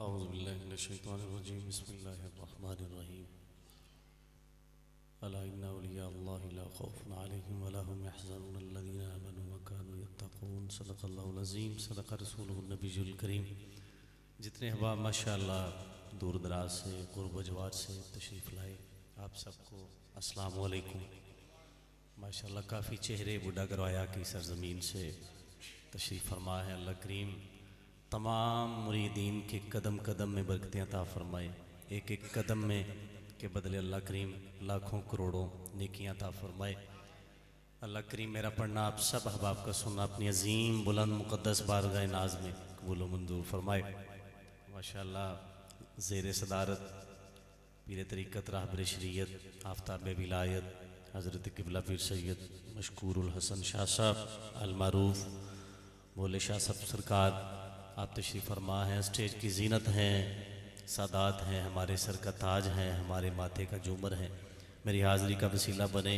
औज़ुबिल्लाहिमिनश्शैतानिर्रजीम बिस्मिल्लाहिर्रहमानिर्रहीम अला इन्ना औलिया अल्लाहि ला खौफुन अलैहिम वला हुम यहज़नून अल्लज़ीना आमनू व कानू यत्तक़ून सदक़ल्लाहुल अज़ीम सदक़ रसूलुहुन नबियुल करीम। जितने अहबाब माशाअल्लाह दूर दराज से क़ुर्ब अजवाज से तशरीफ़ लाए, आप सबको अस्सलामु अलैकुम। माशाअल्लाह काफ़ी चेहरे बूढ़ा करवाया की सरज़मीन से तशरीफ़ फरमा है। अल्लाह करीम तमाम मुरीदीन के कदम कदम में बरकतें अता फरमाए, एक एक कदम में के बदले अल्लाह करीम लाखों करोड़ों नेकियां अता फरमाए। अल्लाह करीम मेरा पढ़ना आप सब अहबाब का सुनना अपनी अजीम बुलंद मुक़द्दस बारगाह नाज में कबूल व मंजूर फरमाए। माशाअल्लाह ज़ेर सदारत पीर तरीक़त रहबर शरीयत आफ्ताब विलायत हज़रत क़िबला पीर सैयद मशकूरुल हसन शाह साहब अल मारूफ बोले शाह साहब सरकार आप तशरीफ़ फरमा हैं, स्टेज की जीनत हैं, सादात हैं, हमारे सर का ताज हैं, हमारे माथे का झूमर हैं। मेरी हाज़िरी का वसीला बने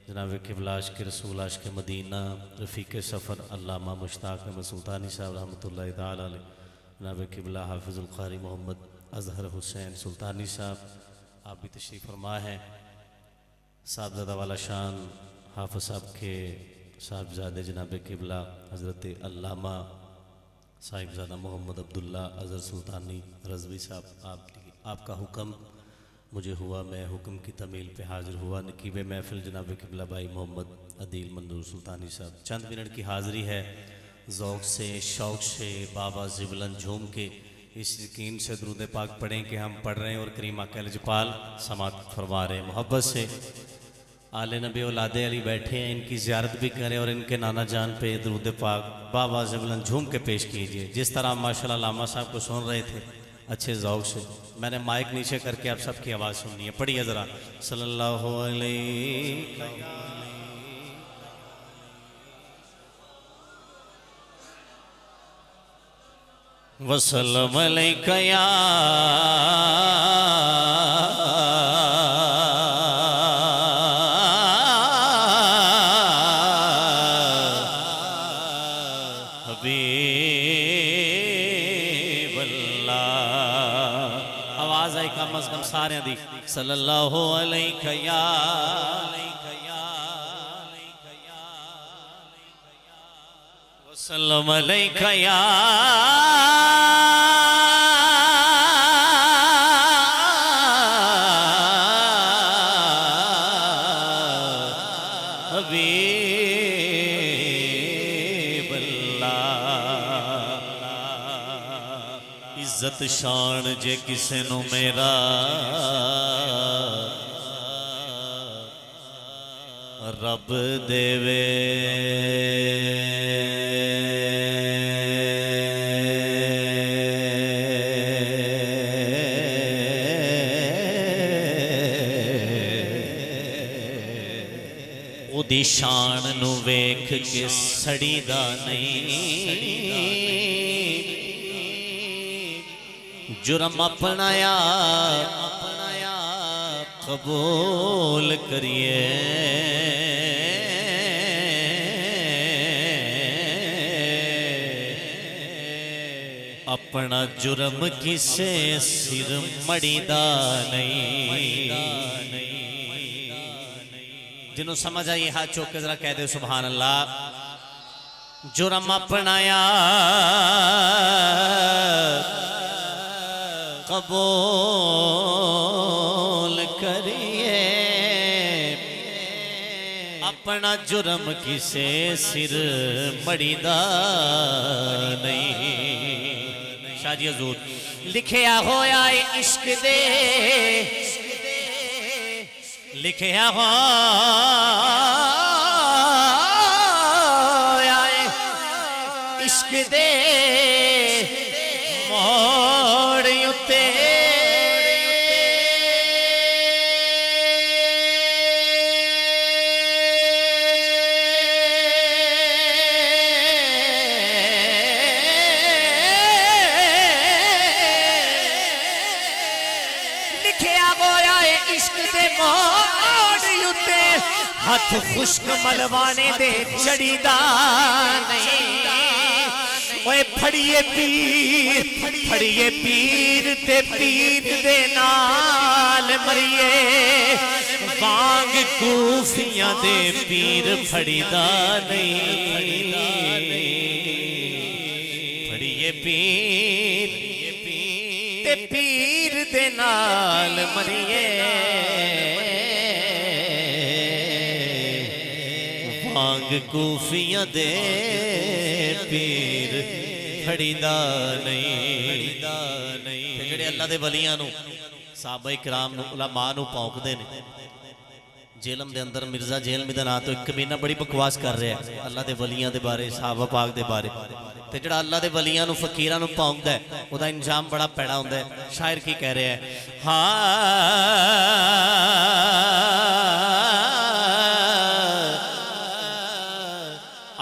जनाब क़िबला आशिक़ रसूल आशिक़ मदीना रफ़ीक़ सफ़र अल्लामा मुश्ताक़ अहमद सुल्तानी साहब रहमतुल्लाहि तआला अलैह, जनाब क़िबला हाफ़िज़ुल क़ारी मोहम्मद अज़हर हुसैन सुल्तानी साहब आप भी तशरीफ़ फरमा हैं। साहबज़ादा वाला शान हाफ़िज़ साहब के साहबज़ादे जनाब क़िबला हज़रत अल्लामा साहिबज़ादा मोहम्मद अब्दुल्ला अज़हर सुल्तानी रज़वी साहब आपका हुक्म मुझे हुआ, मैं हुक्म की तमील पे हाज़िर हुआ। नकीब महफ़िल जनाब क़िबला भाई मोहम्मद अदील मंदूर सुल्तानी साहब, चंद मिनट की हाज़िरी है। ज़ौक़ से शौक़ से बाबा ज़िबलन झूम के इस यकीन से दुरूद पाक पढ़ें कि हम पढ़ रहे हैं और करीम आक़ा लजपाल समाअत फरमा रहे हैं। मोहब्बत से आले नबी औलादे अली बैठे हैं, इनकी ज़ियारत भी करें और इनके नाना जान पे दुरूद पाक बाबा ज़िबलन झूम के पेश कीजिए। जिस तरह माशाअल्लाह लामा साहब को सुन रहे थे अच्छे ज़ौक़ से, मैंने माइक नीचे करके आप सबकी आवाज़ सुननी है। पढ़िए ज़रा सल्लल्लाहु अलैहि वसल्लम अलैका या सारे दी सल्लल्लाहु अलैहि या वसल्लम अलैका या इज्जत शान जे किसे नु मेरा रब देवे, उदी शान नु वेख के सड़ीदा नहीं, जुर्म अपनाया कबूल करिए, अपना जुर्म किसे सिर मड़ीदा नहीं। जिन्हों समझ आई हाथ चौक के जरा कह दे सुभान अल्लाह। जुर्म अपनाया कबूल करिए, अपना जुर्म किसे सिर मड़ीदा नहीं। शाजी हजूर लिखिया होया इश्क दे, लिखिया होया इश्क दे मोड़ उते, हाथ खुश्क मलवाने दे चढ़ीदा नहीं। ओ ओए फड़िए पीर ते पीर दे नाल मरिए वांग कूफियां दे पीर फड़ीदा नहीं फड़िए पीर ते पीर दे नाल मरिए वांग कूफियां दे पीर फड़ीदा नहीं जेड़े अल्लाह दे वलियां नू साहबा इकराम नू उलमा नू भौंकदे ने जेलम दे अंदर मिर्जा जेल में ना तो एक महीना बड़ी बकवास कर रहा है अल्लाह दे वलियां दे बारे साहबा पाक दे बारे ते जेड़ा अल्लाह दे वलियां नू फकीरां नू भौंकदा है उहदा इंजाम बड़ा पैड़ा हुंदा है शायर की कह रहा है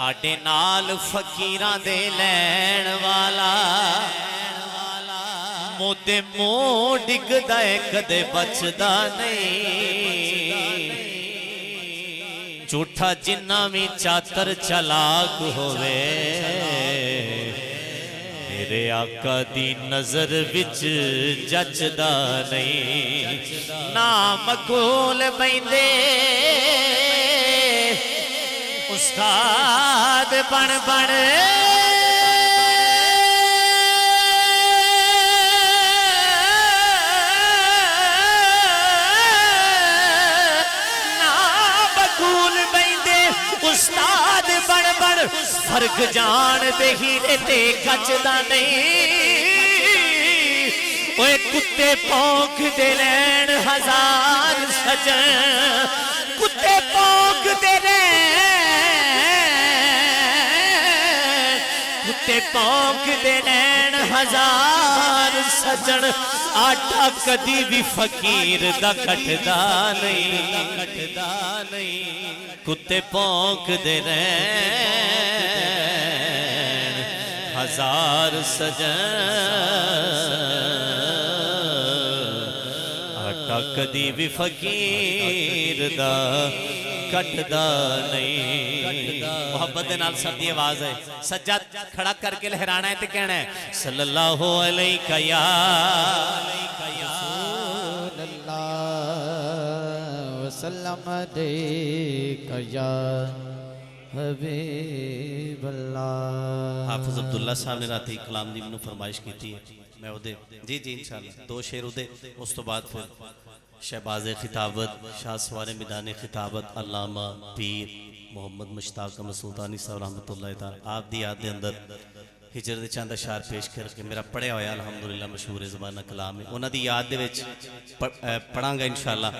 आडे नाल फकीरां दे लैण वाला मोदे मोह डिगदा है कदे बचदा नहीं झूठा जिन्ना भी चातर चलाक होवे मेरे आका दी नजर विच जचदा नहीं ना मकूल बैंदे उस्ताद बन बन ना बकूल बैंदे उस्ताद बन बन फर्क जान दे हीरे ते कचदा नहीं ओए कुत्ते भौंक दे लैन हजार सजन कुत्ते भौंक दे भौंक दे नैन हजार सजन आटा कदी भी फकीर दा कटदा नहीं कुत्ते भौंक दे नैन हजार सजन आटा कदी भी फकीर दा कटदा नहीं मोहब्बत दे नाल सबदी आवाज है सज्जा खड़ा करके लहराना है ते कहना है सल्लल्लाहु अलैहि या सल्लल्लाहु वसल्लम अलैका या हबीबल्लाह हाफिज अब्दुल्ला साहब ने राती कलाम दी मैनू फरमाइश की थी मैं उहदे जी इंशाअल्लाह दो शेर उहदे उस तो बाद फिर शहबाज खिताबत शाह सवार मिदान खिताबत अल्लामा पीर मोहम्मद मुश्ताक अहमद सुल्तानी साहब रहमतुल्लाह ताला आप दी याद दे अंदर हिजर दे चंद अशार पेश करके मेरा पढ़िया होया अल्हम्दुलिल्लाह मशहूर ज़बाना कलाम है उन्हां दी याद दे विच पढ़ांगा इंशाअल्लाह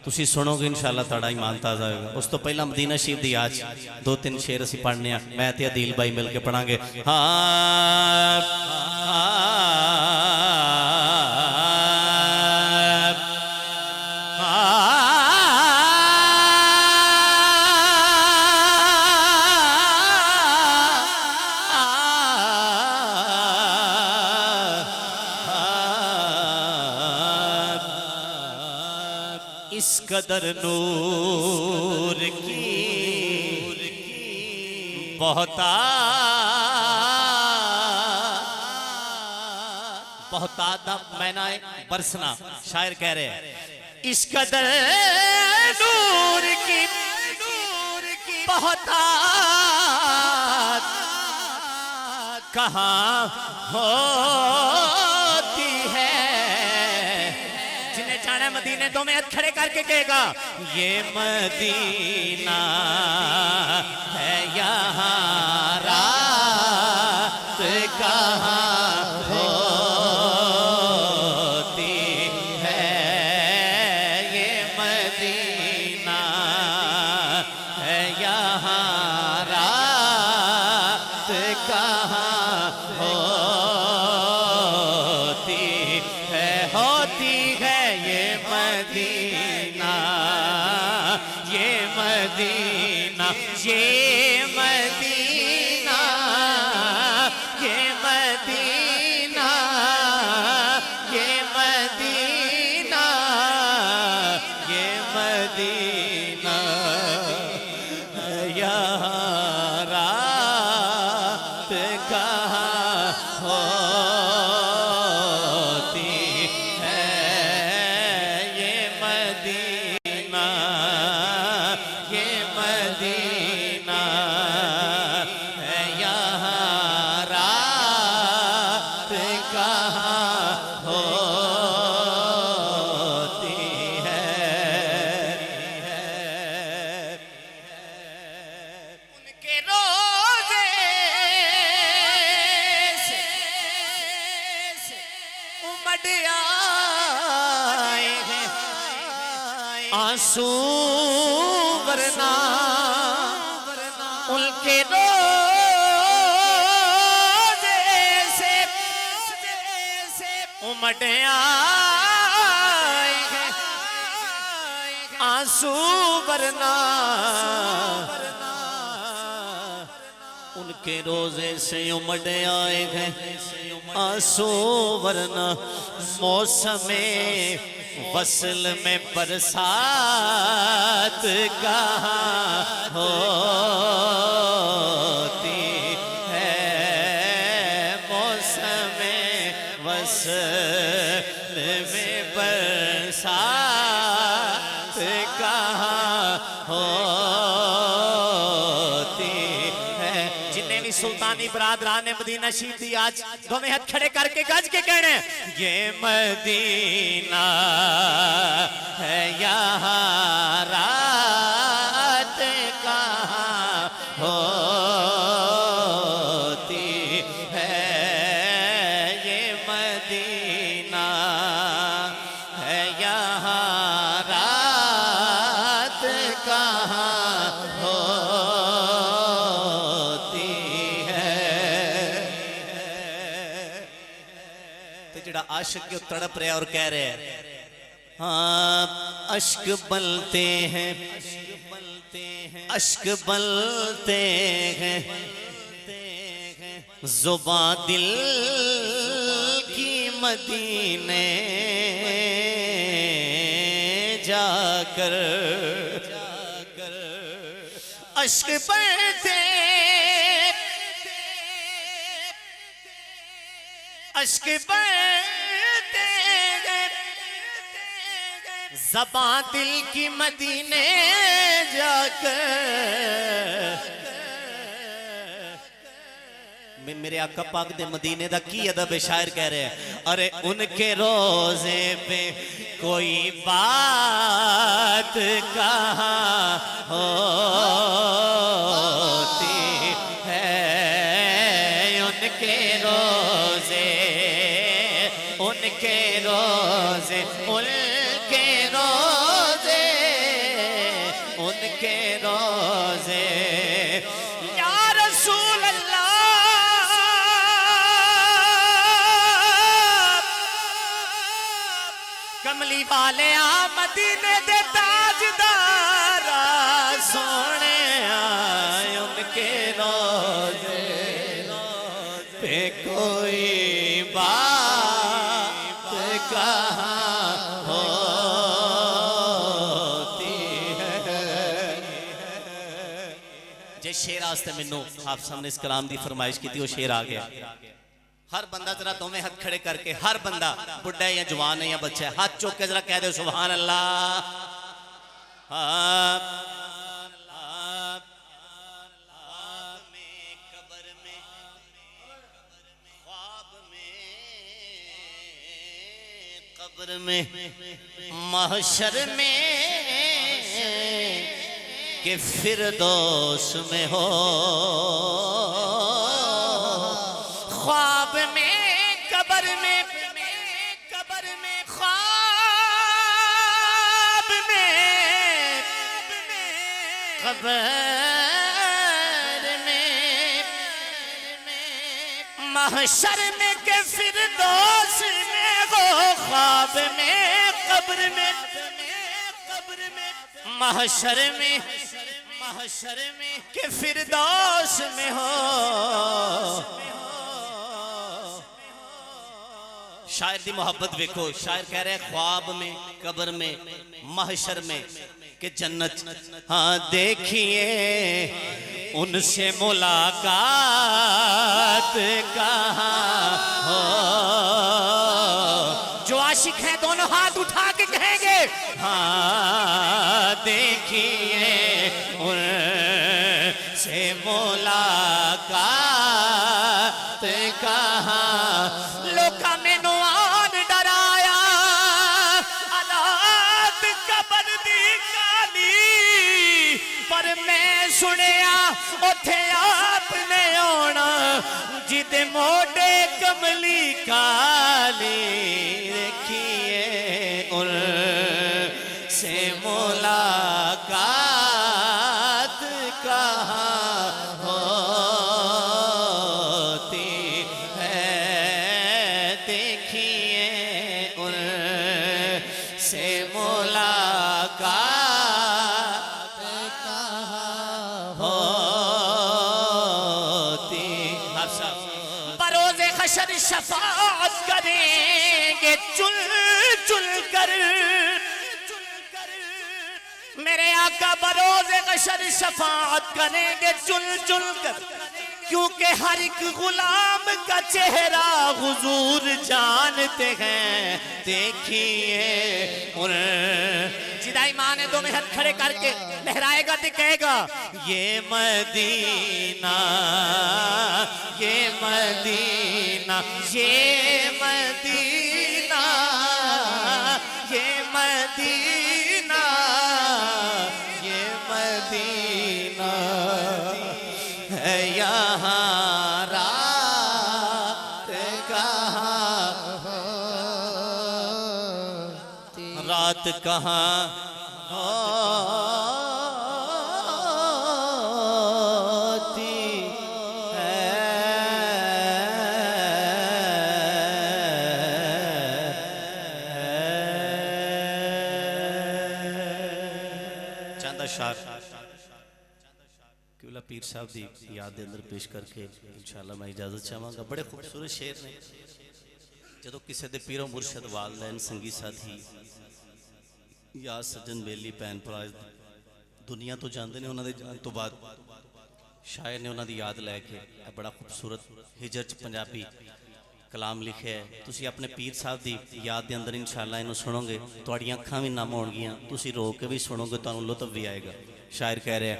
तुसीं सुनोगे इंशाअल्लाह तुहाडा ईमान ताज़ा होगा उस तो पहला मदीना शरीफ दी याद दो तीन शेर असीं पढ़ने आ मैं ते अदील भाई मिल के पढ़ांगे इस कदर नूर की बहुताद मैना बरसना शायर कह रहे हैं इस कदर नूर की बहुताद कहाँ होती है जिन्हें जाना मदीने दो में हाथ खड़े करके कहेगा ये मदीना है यहाँ रात कहाँ होती है ये मदीना है यहाँ रात कहाँ होती है ये मदीना ये मदीना ये मदीना ये मदीना ये मदीना ये मदीना यहाँ रात कहाँ आंसू वरना उनके रोज़े से उमड़ आएंगे, आंसू वरना उनके रोजे से उमड़ आएंगे, आंसू वरना मौसमे वसल में बरसात कहाँ होती है, मौसमे वसल में बरसात कहाँ होती है। जिन्हें भी सुल्तानी बरादरान ने मदीना शरीफ दी आज दोनों हाथ खड़े करके गज के कहने ये मदीना है यहाँ रात कहाँ होती है, ये मदीना है यहाँ रात कहाँ होती है। तो जड़ा आशिक के तड़प रहे और कह रहे हैं हाँ अश्क बलते हैं, अश्क बलते हैं, जुबां दिल की मदीने जाकर अश्क बलते, अश्क बलते ज़बां दिल की मदीने जाकर। मेरे आका पाक दे मदीने दा की अदब है, शायर कह रहे हैं अरे उनके रोजे पे कोई बात कहाँ होती है, उनके रोजे, उनके रोजे, उनके रोजे, उनके रोजे या रसूल अल्लाह कमली वाले आ मदीने दे ताजदार सोने आए, उनके रोजे पे कोई बात कहाँ होती है। जे शेर आस्ते मैनू आप सामने इस कलाम की फरमाइश की थी, वो शेर आ गया। हर बंदा जरा दोवें हाथ खड़े करके, हर बंदा बुढ़ा है या जवान है या बच्चा है, हाथ चौक के जरा कह दो सुभान अल्लाह। कब्र में, ख्वाब में, कब्र में, महशर में के फिरदौस में हो, ख्वाब में, कब्र में, कब्र में, ख्वाब में, कब्र में, महशर में के फिरदौस में हो, ख्वाब में, कब्र में, कब्र में, महशर में, महशर में के फिरदौस में हो। शायर दी मोहब्बत देखो, शायर कह रहे हैं ख्वाब में, कब्र में, महशर में के जन्नत, हाँ देखिए उनसे मुलाकात कहाँ हो। जो आशिक हैं दोनों हाथ उठा के कहेंगे हाँ देखिए उनसे मुलाकात कहाँ। लोका में नुआन डराया अदात कबर दी काली, पर मैं सुनिया उथे आपने आना जिदे मोडे कमली काली। देखिए उनसे मुलाकात हशर शफाअत करेंगे चुल चुल कर। मेरे आका बरोज़े हशर शफाअत करेंगे चुल चुल कर, क्योंकि हर एक गुलाम का चेहरा हुजूर जानते हैं। देखिए उन जिदा ईमान है, दो में हाथ खड़े करके लहराएगा तो कहेगा ये मदीना, ये मदीना, ये मदीना, ये मदीना, ये मदीना है यहाँ रात कहाँ, रात कहाँ होती है। चंद अशार किबला पीर साहब की याद के अंदर पेश करके इंशाअल्लाह मैं इजाजत चाहांगा। बड़े खूबसूरत शेर ने, जो किसी के पीरों मुर्शद वालदैन संगी साथी या सज्जन बेली भैन भरा दुनिया तो जाते हैं, उन्होंने जान तो बाद शायर ने उन्होंने याद लैके बड़ा खूबसूरत हिजर च पंजाबी कलाम लिखे है। तुसी अपने पीर साहब की याद के अंदर इंशाअल्लाह इन्हू सुनोगे, तुहाड़ियां अखां भी नम होणगियां, तुसी रो के भी सुनोगे, तुहानू लुत्फ भी आएगा। शायर कह रहे हैं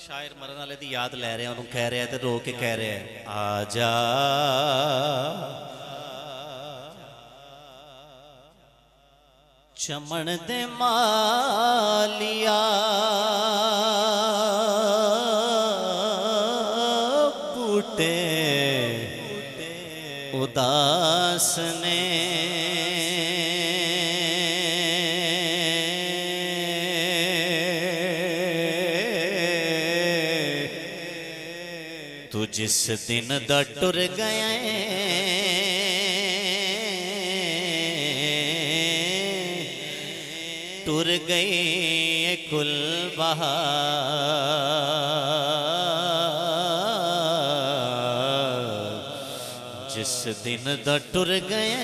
शायर मरन वाले की याद लै रहे हैं, उन्होंने कह रहे हैं तो रो के कह रहे हैं आजा चमन दे मालिया बूटे उदास ने तू जिस दिन दा टुर गया टुर गई कुल बहार, जिस दिन दा टुर गए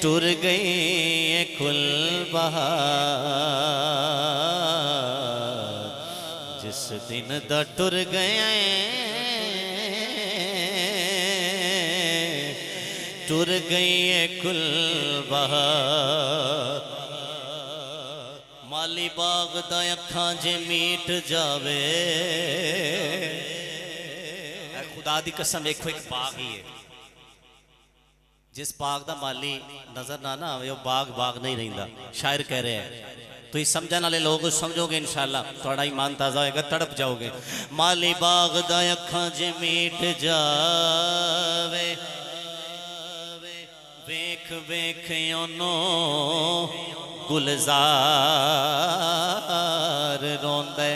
टुर गई कुल बहार, जिस दिन दा टुर गए टुर गई कुल बहार। माली बाग दा अखां जे मीट जावे, खुदा दी कसम देखो एक बाग ही है, जिस बाग दा माली नजर ना आवे वो बाग बाग नहीं रहिंदा। शायर कह रहे हैं, तो ये समझने वाले लोग समझोगे इंशाअल्लाह, थोड़ा ईमान ताज़ा होगा, तड़प जाओगे। माली बाग दा अखां जे मीट जावे, वेख वेख ओनो गुलजार रोंदे,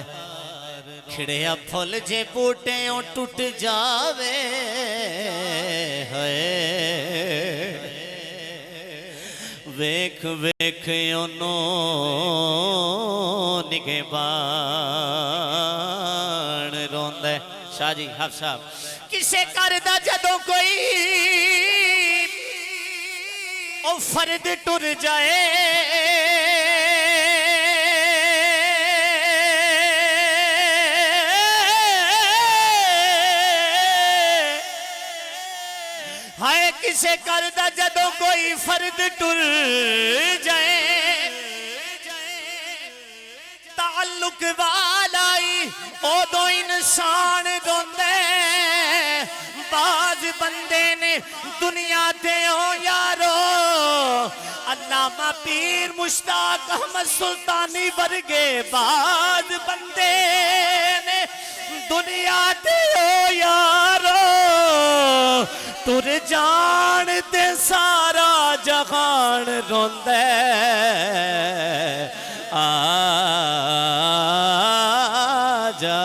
खिड़िया फुल जे बूटे टुट जावे है। वेख वेख ओनो निगहबान रोंदे। शाह जी हाफ साहब किसे करदा जदों कोई ओ फर्द टुर जाए, हाय किसे करदा जदों कोई फर्द टुर जाए, ताल्लुक वालाई ओदो इंसान रोंदे। बाज बंदे ने दुनिया ते ओ यारो अल्लामा पीर मुश्ताक अहमद सुल्तानी वर्गे बाद बंदे ने दुनिया दे ओ यारो तुर जान ते सारा जहान रोंदे आजा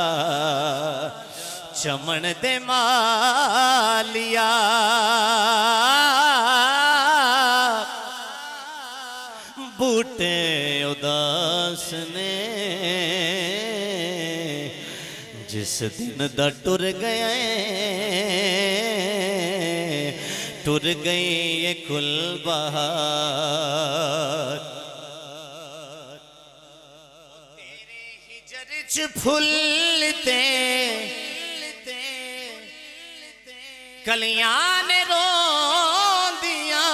चमन दे मालिया बूटे उदास ने जिस दिन दा टुर गए टुर गई ये कुल बहार तेरे हिजर च फुलते कलियां ने रोंदियां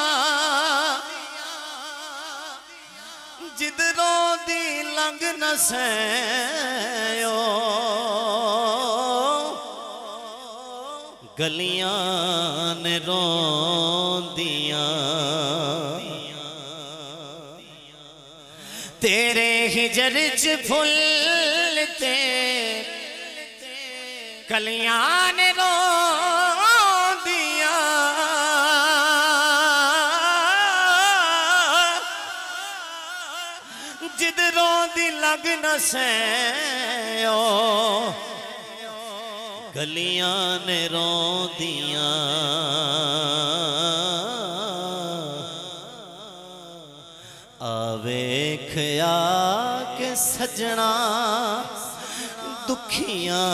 जिधरों दी लंघ न सैयो गलियां ने रोंदियां तेरे हिजर च फुलते कलियां ने रोंदियां जिधरों दी लग न सैयो गलियां ने रोंदियां आवेखया के सजना दुखियां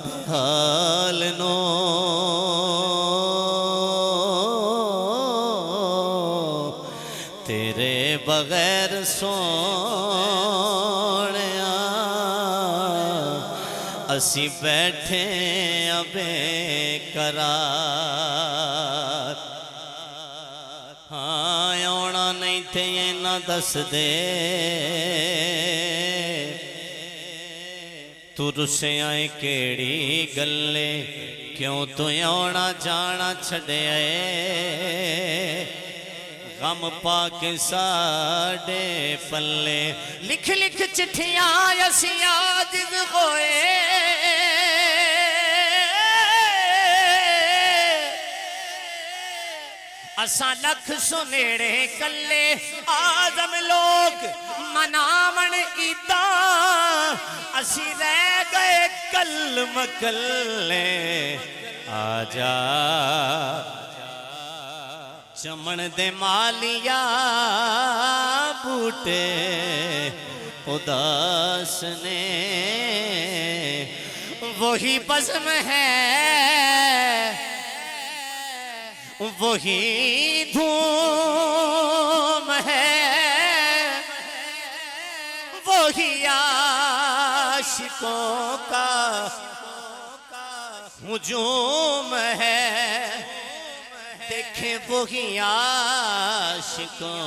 दे हाल नो तेरे बगैर सोनिया असी बैठे अबे करार हाँ आना नहीं थे ये ना दस दे तू रुसे आए केड़ी गल्ले क्यों तू आना जाना छड़े आए गम पाके साडे पल्ले लिख लिख चिट्ठियां असी आजिज़ होए असा लख सुनेड़े कल्ले आदम लोग मनावन ईदा असी रह गए कल मकल्ले आजा चमन दे मालिया बूटे उदास ने वही बज़्म है वही धूम है वही आशिकों का हुजूम है देखे वही आशिकों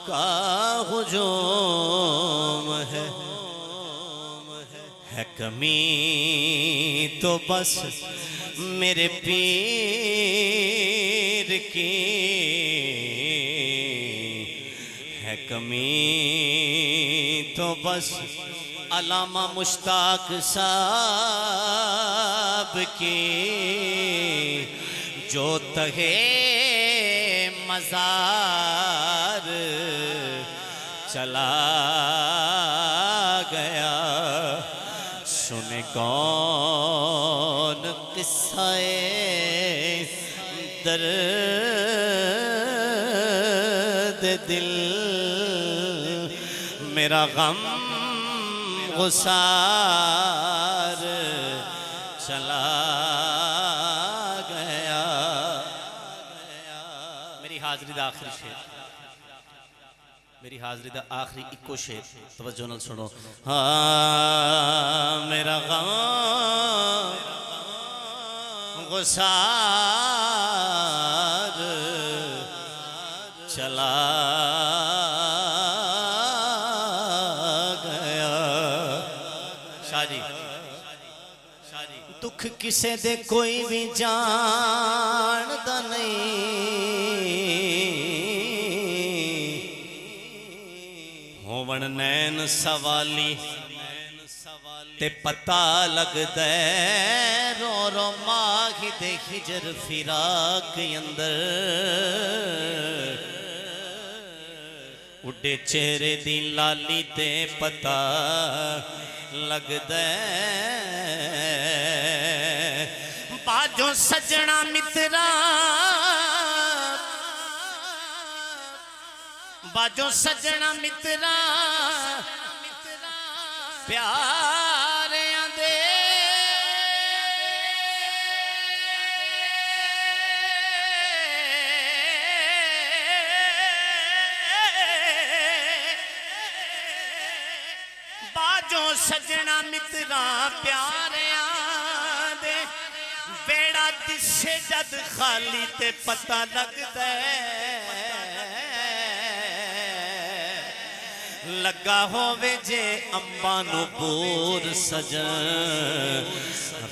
का हुजूम है कमी तो बस मेरे पीर की है कमी तो बस अल्लामा मुश्ताक साहब की जो तहे मज़ार चला गया सुने कौन किस्साए दर्द दिल मेरा गम गुसार चला गया मेरी हाज़री दा आखिरी शेर मेरी हाज़री दा आखिरी इको शेर तवज्जो नाल सुनो हाँ मेरा गम गुसार चला गया शादी दुख किसे दे कोई भी जानदा नहीं होवन नैन सवाली ते पता लगदा रो रो माही दे हिजर फिराक अंदर उड्डे चेहरे दी लाली ते पता लगदा बाजो सजना मित्रा बाजो सजना मित्रा प्यारियां दे बाजो सजना मित्रा प्यारियां दे बेड़ा दिसे जद खाली ते पता लगदा लगा होवे जे अंबा नु बूर सजन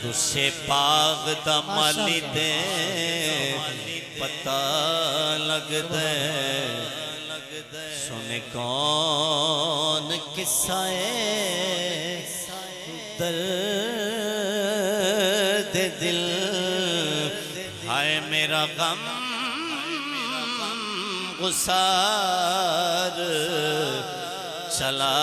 रुसे बाग दा माली दे पता लगदा सुने कौन किस्सा दर्द दिल हाय मेरा गम गुसार चला